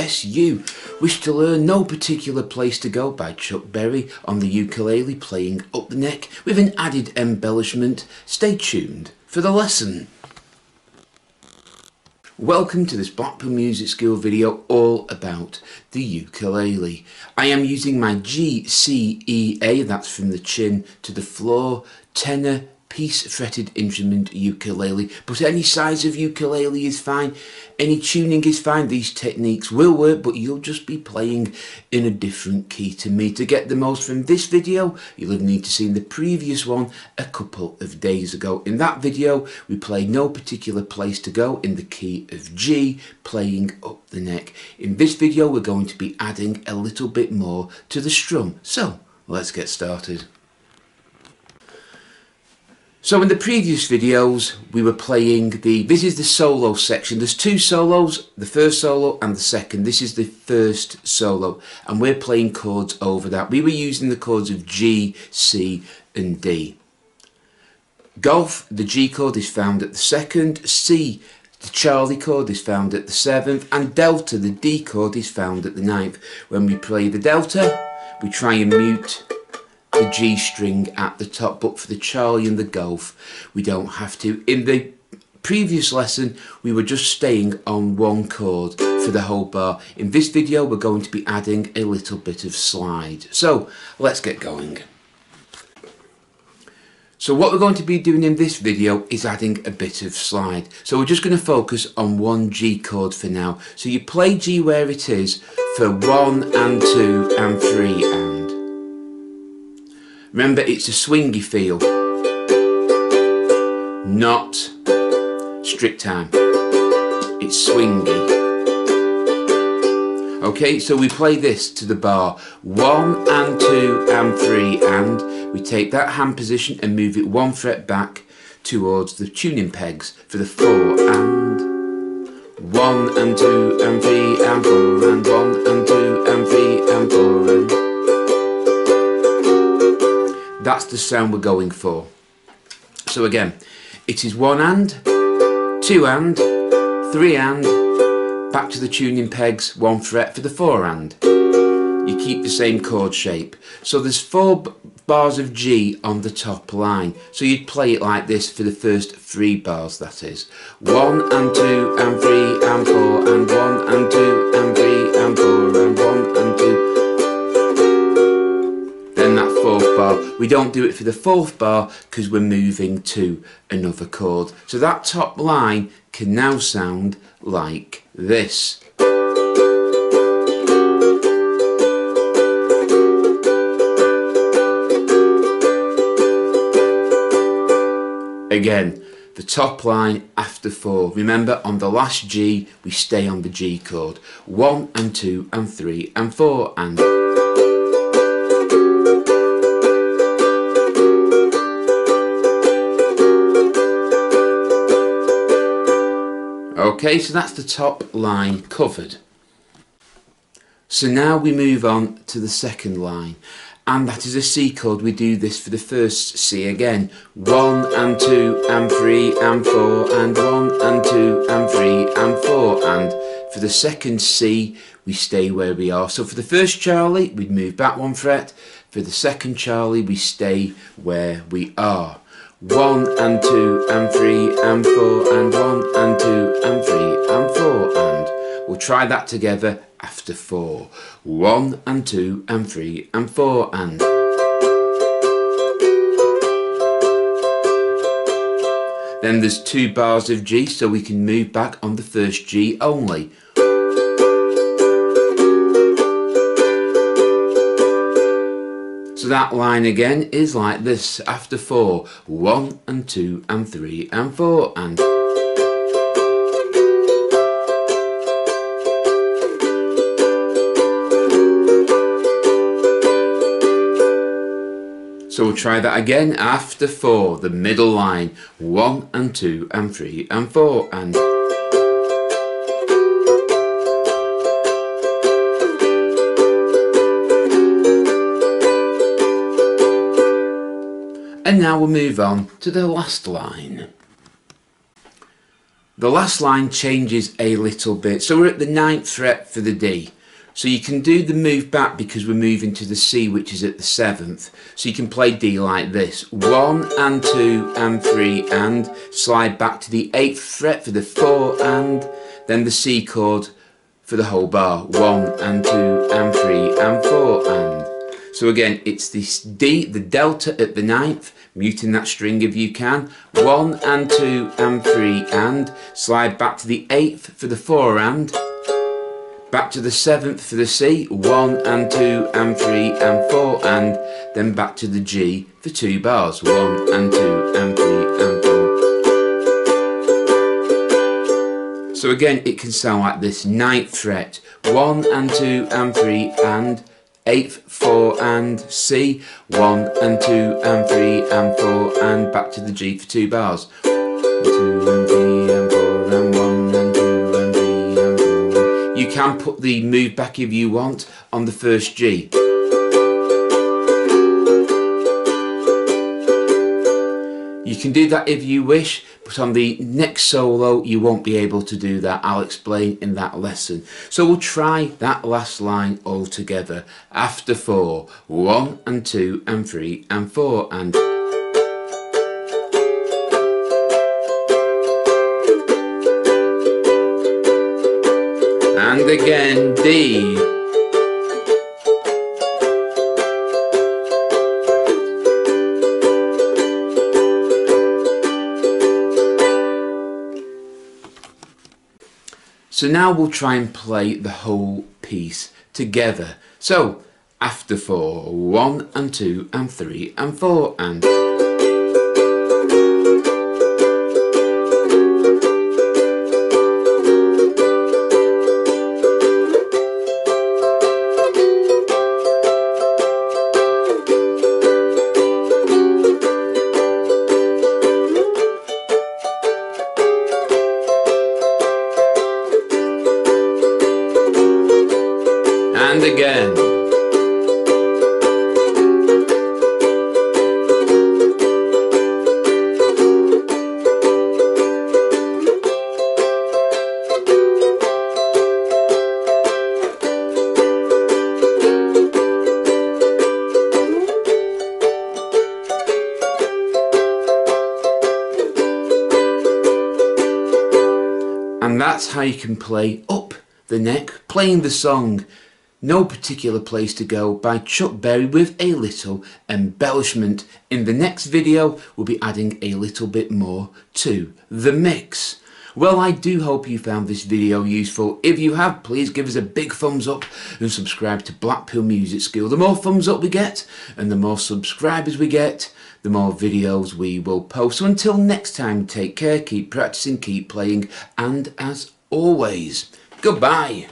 Yes, you wish to learn No Particular Place to Go by Chuck Berry on the ukulele, playing up the neck with an added embellishment. Stay tuned for the lesson. Welcome to this Blackpool Music School video all about the ukulele. I am using my G, C, E, A, that's from the chin to the floor, tenor, piece fretted instrument ukulele, but any size of ukulele is fine, any tuning is fine. These techniques will work, but you'll just be playing in a different key to me. To get the most from this video, you'll have need to see the previous one a couple of days ago. In that video we played No Particular Place to Go in the key of G, playing up the neck. In this video we're going to be adding a little bit more to the strum, so let's get started. So in the previous videos we were playing this is the solo section. There's two solos, the first solo and the second. This is the first solo and we're playing chords over that. We were using the chords of G, C and D. Golf, the G chord is found at the second, C, the Charlie chord is found at the seventh, and Delta, the D chord, is found at the ninth. When we play the Delta we try and mute the G string at the top, but for the Charlie and the Golf we don't have to. In the previous lesson we were just staying on one chord for the whole bar. In this video we're going to be adding a little bit of slide, so let's get going. So what we're going to be doing in this video is adding a bit of slide. So we're just going to focus on one G chord for now. So you play G where it is for 1 and 2 and 3 and. Remember, it's a swingy feel, not strict time. It's swingy. Okay, so we play this to the bar 1 and 2 and 3 and. We take that hand position and move it 1 fret back towards the tuning pegs for the 4 and. 1 and 2 and 3 and 4 and 1 and 2 and 3 and 4 and. That's the sound we're going for. So again, it is 1 and, 2 and, 3 and, back to the tuning pegs, 1 fret for the 4 and. You keep the same chord shape. So there's 4 bars of G on the top line. So you'd play it like this for the first 3 bars, that is. 1 and 2 and 3 and 4 and 1 and 2 and 3 and 4 and 1 and 2. Then that 4th bar, we don't do it for the 4th bar because we're moving to another chord. So that top line can now sound like this. Again, the top line after 4. Remember, on the last G we stay on the G chord. 1 and 2 and 3 and 4 and. Okay, so that's the top line covered. So now we move on to the second line, and that is a C chord. We do this for the first C again. 1 and 2 and 3 and 4 and 1 and 2 and 3 and 4 and. For the second C we stay where we are. So for the first Charlie we'd move back 1 fret. For the second Charlie we stay where we are. 1 and 2 and 3 and 4 and 1 and 2 and 3 and 4 and. We'll try that together after 4. 1 and 2 and 3 and 4 and. Then there's 2 bars of G, so we can move back on the first G only. So that line again is like this after 4. 1 and 2 and 3 and 4 and. So we'll try that again after 4, the middle line. 1 and 2 and 3 and 4 and. And now we'll move on to the last line. The last line changes a little bit. So we're at the 9th fret for the D. So you can do the move back because we're moving to the C, which is at the 7th. So you can play D like this. 1 and 2 and 3 and slide back to the 8th fret for the 4 and, then the C chord for the whole bar. 1 and 2 and 3 and 4 and. So again, it's this D, the delta at the 9th, muting that string if you can. 1 and 2 and 3 and, slide back to the 8th for the 4 and, back to the 7th for the C, 1 and 2 and 3 and 4 and, then back to the G for 2 bars. 1 and 2 and 3 and 4. So again, it can sound like this. 9th fret, 1 and 2 and 3 and, 8th, 4 and C, 1 and 2 and 3 and 4 and back to the G for 2 bars. 2 and 3 and 4 and 1 and 2 and 3 and 4. You can put the move back if you want on the first G. You can do that if you wish, but on the next solo you won't be able to do that. I'll explain in that lesson. So we'll try that last line all together. After 4, 1 and 2 and 3 and 4 and. And again, D. So now we'll try and play the whole piece together. So, after 4, 1 and 2 and 3 and 4 and. And again. And that's how you can play Up the Neck, playing the song No Particular Place to Go by Chuck Berry with a little embellishment. In the next video we'll be adding a little bit more to the mix. Well, I do hope you found this video useful. If you have, please give us a big thumbs up and subscribe to Blackpool Music School. The more thumbs up we get and the more subscribers we get, the more videos we will post. So until next time, take care, keep practicing, keep playing, and as always, goodbye.